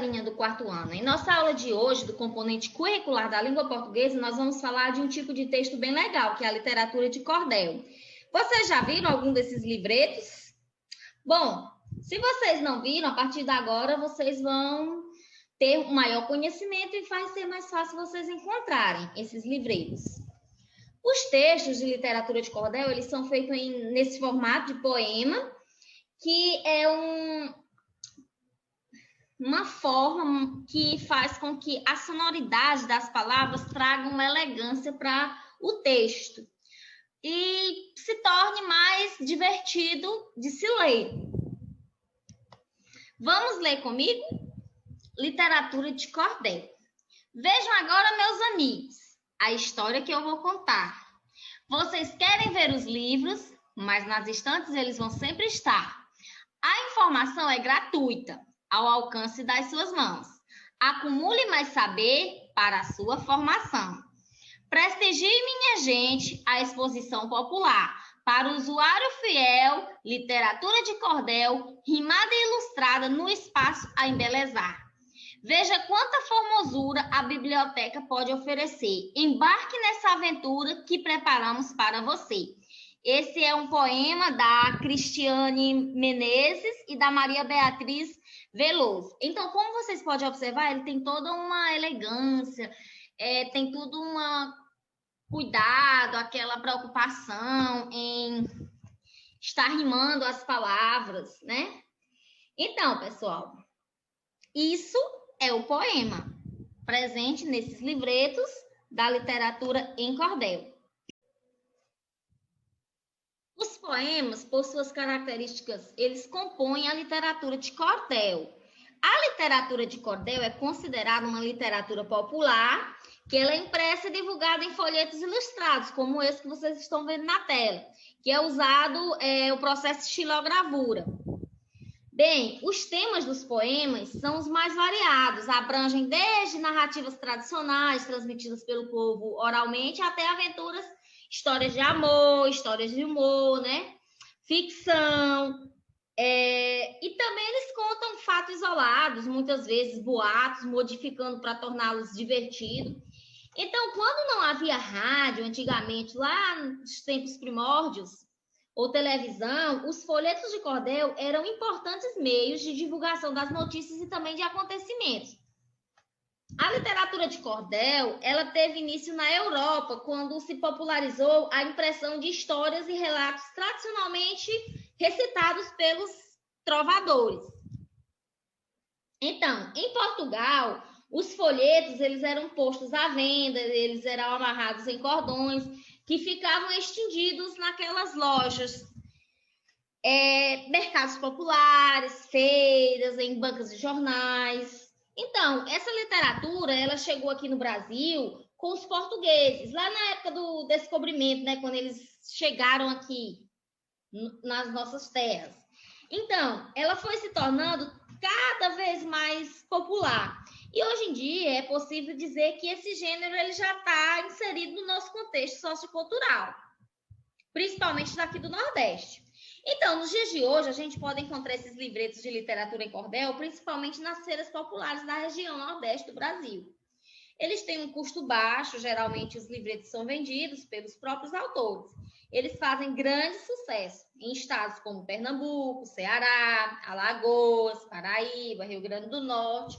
galerinha do quarto ano. Em nossa aula de hoje, do componente curricular da língua portuguesa, nós vamos falar de um tipo de texto bem legal, que é a literatura de cordel. Vocês já viram algum desses livretos? Bom, se vocês não viram, a partir de agora vocês vão ter um maior conhecimento e vai ser mais fácil vocês encontrarem esses livretos. Os textos de literatura de cordel, eles são feitos nesse formato de poema, que é uma forma que faz com que a sonoridade das palavras traga uma elegância para o texto e se torne mais divertido de se ler. Vamos ler comigo? Literatura de cordel. Vejam agora, meus amigos, a história que eu vou contar. Vocês querem ver os livros, mas nas estantes eles vão sempre estar. A informação é gratuita, ao alcance das suas mãos. Acumule mais saber para a sua formação. Prestigie, minha gente, a exposição popular. Para o usuário fiel, literatura de cordel, rimada e ilustrada no espaço a embelezar. Veja quanta formosura a biblioteca pode oferecer. Embarque nessa aventura que preparamos para você. Esse é um poema da Cristiane Menezes e da Maria Beatriz Veloso. Então, como vocês podem observar, ele tem toda uma elegância, tem tudo cuidado, aquela preocupação em estar rimando as palavras, né? Então, pessoal, isso é o poema presente nesses livretos da literatura em cordel. Os poemas, por suas características, eles compõem a literatura de cordel. A literatura de cordel é considerada uma literatura popular, que ela é impressa e divulgada em folhetos ilustrados, como esse que vocês estão vendo na tela, que é usado o processo de estilogravura. Bem, os temas dos poemas são os mais variados, abrangem desde narrativas tradicionais, transmitidas pelo povo oralmente, até aventuras, histórias de amor, histórias de humor, né? Ficção. E também eles contam fatos isolados, muitas vezes boatos, modificando para torná-los divertidos. Então, quando não havia rádio, antigamente, lá nos tempos primórdios, ou televisão, os folhetos de cordel eram importantes meios de divulgação das notícias e também de acontecimentos. A literatura de cordel, ela teve início na Europa, quando se popularizou a impressão de histórias e relatos tradicionalmente recitados pelos trovadores. Então, em Portugal, os folhetos eles eram postos à venda, eles eram amarrados em cordões, que ficavam estendidos naquelas lojas, mercados populares, feiras, em bancas de jornais. Então, essa literatura, ela chegou aqui no Brasil com os portugueses, lá na época do descobrimento, né, quando eles chegaram aqui nas nossas terras. Então, ela foi se tornando cada vez mais popular. E hoje em dia é possível dizer que esse gênero ele já está inserido no nosso contexto sociocultural, principalmente daqui do Nordeste. Então, nos dias de hoje, a gente pode encontrar esses livretos de literatura em cordel, principalmente nas feiras populares da região Nordeste do Brasil. Eles têm um custo baixo, geralmente os livretos são vendidos pelos próprios autores. Eles fazem grande sucesso em estados como Pernambuco, Ceará, Alagoas, Paraíba, Rio Grande do Norte.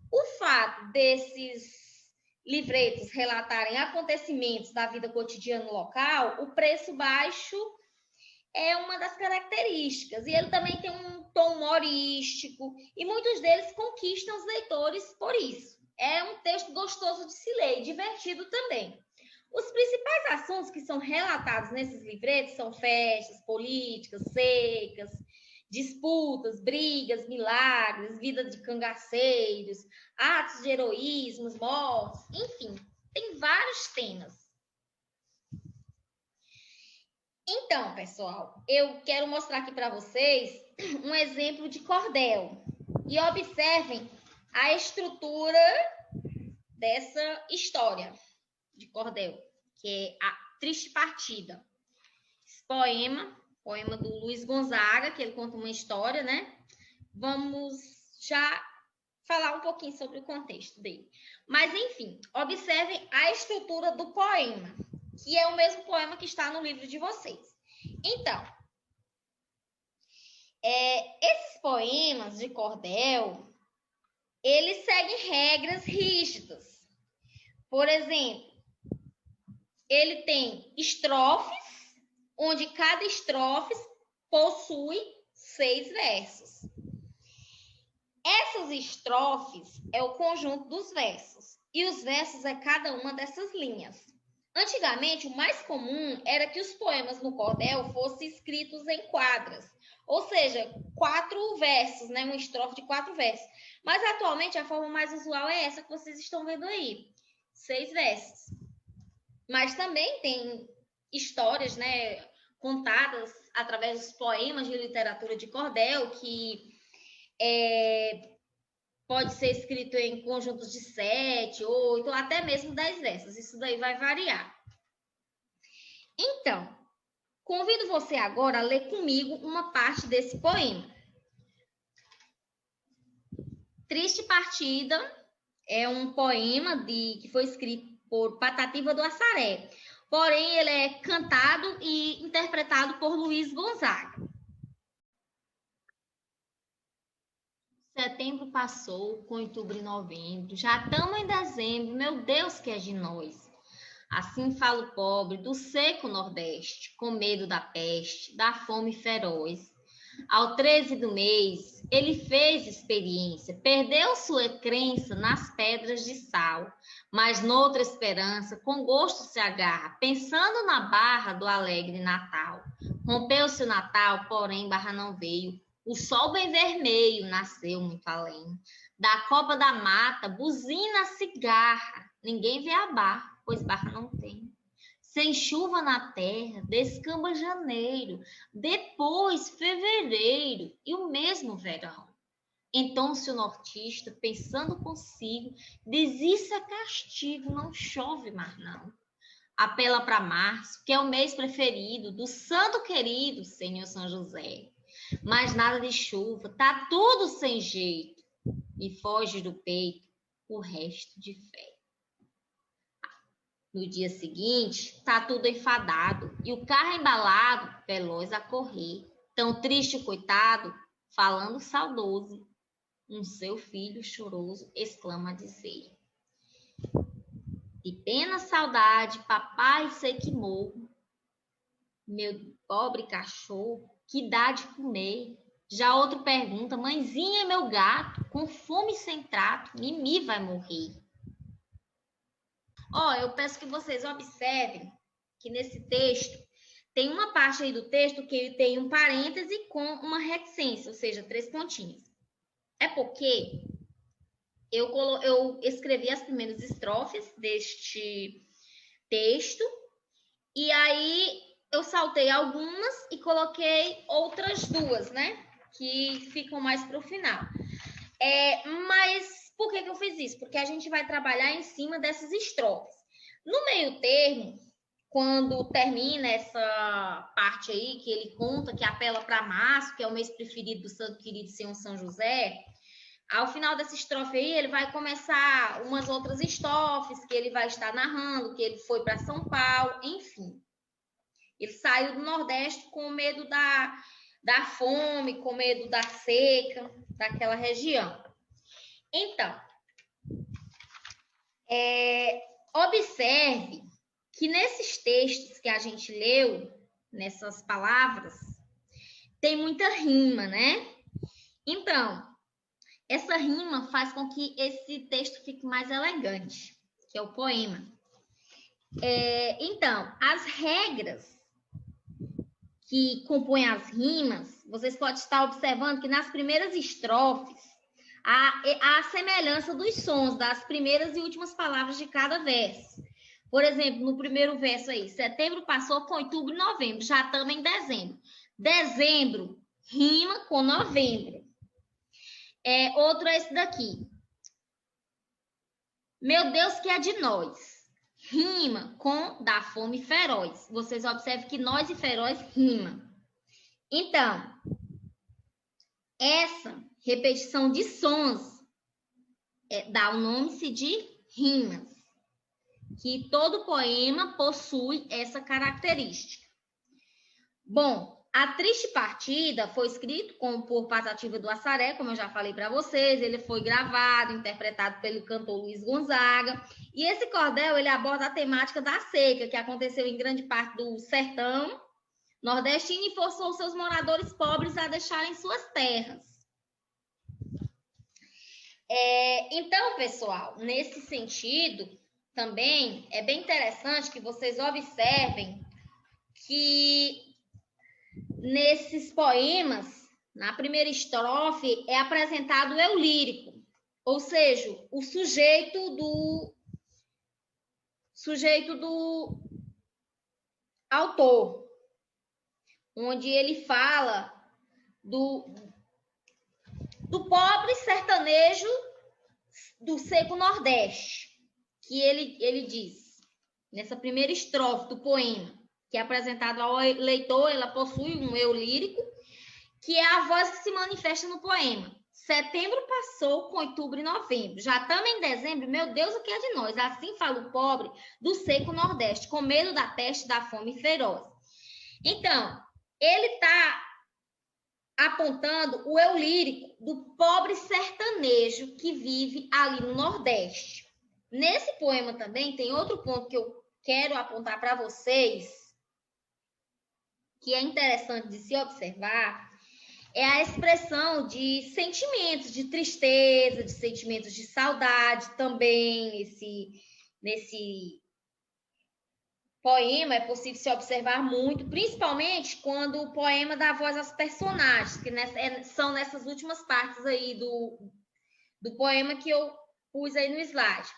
O fato desses livretos relatarem acontecimentos da vida cotidiana local, o preço baixo é uma das características. E ele também tem um tom humorístico e muitos deles conquistam os leitores por isso. É um texto gostoso de se ler e divertido também. Os principais assuntos que são relatados nesses livretos são festas, políticas, secas, disputas, brigas, milagres, vida de cangaceiros, atos de heroísmos, mortes, enfim, tem vários temas. Então, pessoal, eu quero mostrar aqui para vocês um exemplo de cordel. E observem a estrutura dessa história de cordel, que é a Triste Partida. Esse poema do Luiz Gonzaga, que ele conta uma história, né? Vamos já falar um pouquinho sobre o contexto dele. Mas, enfim, observem a estrutura do poema, que é o mesmo poema que está no livro de vocês. Então, esses poemas de cordel, eles seguem regras rígidas. Por exemplo, ele tem estrofes, onde cada estrofe possui 6 versos. Essas estrofes é o conjunto dos versos, e os versos é cada uma dessas linhas. Antigamente, o mais comum era que os poemas no cordel fossem escritos em quadras, ou seja, 4 versos, né? Uma estrofe de 4 versos. Mas atualmente a forma mais usual é essa que vocês estão vendo aí, 6 versos. Mas também tem histórias, né, contadas através dos poemas de literatura de cordel, que pode ser escrito em conjuntos de 7, 8, ou até mesmo 10 versos. Isso daí vai variar. Então, convido você agora a ler comigo uma parte desse poema. Triste Partida é um poema que foi escrito por Patativa do Assaré. Porém, ele é cantado e interpretado por Luiz Gonzaga. Setembro passou, com outubro e novembro. Já estamos em dezembro, meu Deus, que é de nós. Assim fala o pobre do seco Nordeste, com medo da peste, da fome feroz. Ao 13 do mês, ele fez experiência, perdeu sua crença nas pedras de sal, mas noutra esperança, com gosto se agarra, pensando na barra do alegre Natal. Rompeu-se o Natal, porém barra não veio, o sol bem vermelho nasceu muito além. Da copa da mata, buzina a cigarra, ninguém vê a barra, pois barra não tem. Sem chuva na terra, descamba janeiro, depois fevereiro e o mesmo verão. Então, se o nortista, pensando consigo, diz isso é castigo, não chove mais não. Apela para março, que é o mês preferido do santo querido Senhor São José. Mas nada de chuva, tá tudo sem jeito, e foge do peito o resto de fé. No dia seguinte, tá tudo enfadado e o carro embalado, veloz a correr. Tão triste o coitado, falando saudoso, um seu filho choroso exclama a dizer: de pena saudade, papai sei que morro, meu pobre cachorro, que dá de comer. Já outro pergunta: mãezinha, meu gato, com fome sem trato, Mimi vai morrer. Eu peço que vocês observem que nesse texto tem uma parte aí do texto que ele tem um parêntese com uma reticência, ou seja, 3 pontinhos. É porque eu escrevi as primeiras estrofes deste texto e aí eu saltei algumas e coloquei outras 2, né? Que ficam mais para o final. Mas por que eu fiz isso? Porque a gente vai trabalhar em cima dessas estrofes. No meio termo, quando termina essa parte aí, que ele conta que apela para março, que é o mês preferido do santo querido Senhor São José, ao final dessa estrofe aí, ele vai começar umas outras estrofes que ele vai estar narrando, que ele foi para São Paulo, enfim. Ele saiu do Nordeste com medo da fome, com medo da seca, daquela região. Então, observe que nesses textos que a gente leu, nessas palavras, tem muita rima, né? Então, essa rima faz com que esse texto fique mais elegante, que é o poema. Então, as regras que compõem as rimas, vocês podem estar observando que nas primeiras estrofes, há a semelhança dos sons das primeiras e últimas palavras de cada verso. Por exemplo, no primeiro verso aí, setembro passou com outubro e novembro, já estamos em dezembro. Dezembro rima com novembro. Outro é esse daqui. Meu Deus, que é de nós. Rima com da fome feroz. Vocês observam que nós e feroz rima. Então, essa repetição de sons dá o nome-se de rimas, que todo poema possui essa característica. Bom, A Triste Partida foi escrito por Patativa do Assaré, como eu já falei para vocês. Ele foi gravado, interpretado pelo cantor Luiz Gonzaga. E esse cordel, ele aborda a temática da seca, que aconteceu em grande parte do sertão nordestino e forçou seus moradores pobres a deixarem suas terras. Então, pessoal, nesse sentido, também é bem interessante que vocês observem que nesses poemas, na primeira estrofe, é apresentado o eu lírico, ou seja, o sujeito do autor, onde ele fala do pobre sertanejo do seco Nordeste, que ele diz, nessa primeira estrofe do poema, que é apresentado ao leitor. Ela possui um eu lírico, que é a voz que se manifesta no poema. Setembro passou com outubro e novembro. Já estamos em dezembro, meu Deus, o que é de nós? Assim fala o pobre do seco Nordeste, com medo da peste, da fome feroz. Então, ele está apontando o eu lírico do pobre sertanejo que vive ali no Nordeste. Nesse poema também tem outro ponto que eu quero apontar para vocês, que é interessante de se observar, é a expressão de sentimentos de tristeza, de sentimentos de saudade também. Nesse poema é possível se observar muito, principalmente quando o poema dá voz aos personagens, que são nessas últimas partes aí do poema que eu pus aí no slide.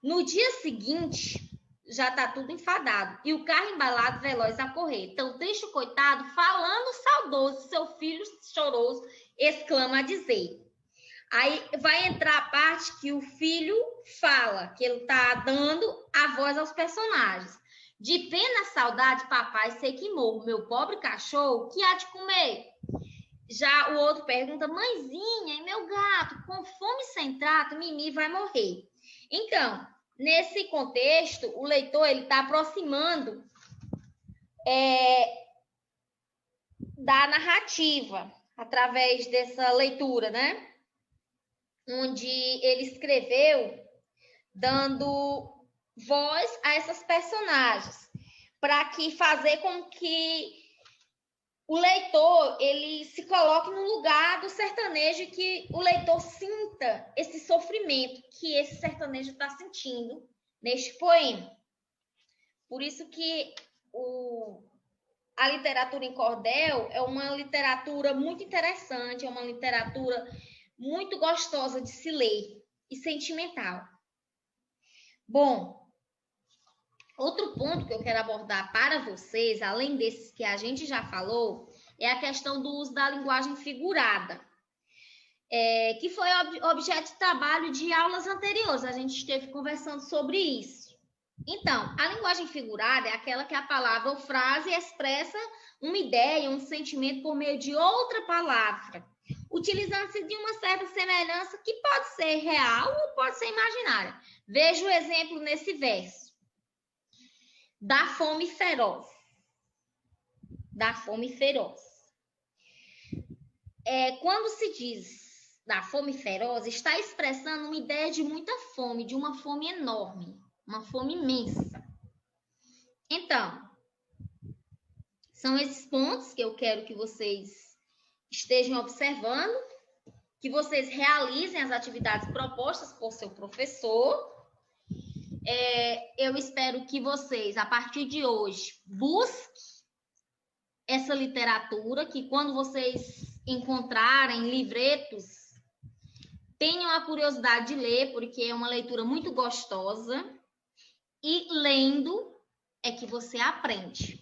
No dia seguinte, já está tudo enfadado, e o carro embalado veloz a correr. Então, triste o coitado, falando saudoso, seu filho choroso, exclama a dizer. Aí vai entrar a parte que o filho fala, que ele está dando a voz aos personagens. De pena, saudade, papai, sei que morro, meu pobre cachorro, que há de comer? Já o outro pergunta, mãezinha, e meu gato, com fome sem trato, Mimi vai morrer. Então, nesse contexto, o leitor está aproximando da narrativa, através dessa leitura, né? Onde ele escreveu dando voz a essas personagens, para que fazer com que o leitor ele se coloque no lugar do sertanejo e que o leitor sinta esse sofrimento que esse sertanejo está sentindo neste poema. Por isso que a literatura em cordel é uma literatura muito interessante, é uma literatura muito gostosa de se ler e sentimental. Bom, outro ponto que eu quero abordar para vocês, além desses que a gente já falou, é a questão do uso da linguagem figurada, que foi objeto de trabalho de aulas anteriores. A gente esteve conversando sobre isso. Então, a linguagem figurada é aquela que a palavra ou frase expressa uma ideia, um sentimento por meio de outra palavra, utilizando-se de uma certa semelhança que pode ser real ou pode ser imaginária. Veja o exemplo nesse verso. Da fome feroz. Da fome feroz. Quando se diz da fome feroz, está expressando uma ideia de muita fome, de uma fome enorme, uma fome imensa. Então, são esses pontos que eu quero que vocês estejam observando, que vocês realizem as atividades propostas por seu professor. Eu espero que vocês, a partir de hoje, busquem essa literatura, que quando vocês encontrarem livretos, tenham a curiosidade de ler, porque é uma leitura muito gostosa, e lendo é que você aprende.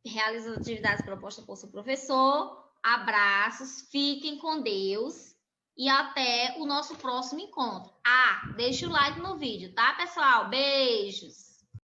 Realize as atividades propostas por seu professor. Abraços, fiquem com Deus e até o nosso próximo encontro. Deixa o like no vídeo, tá, pessoal? Beijos!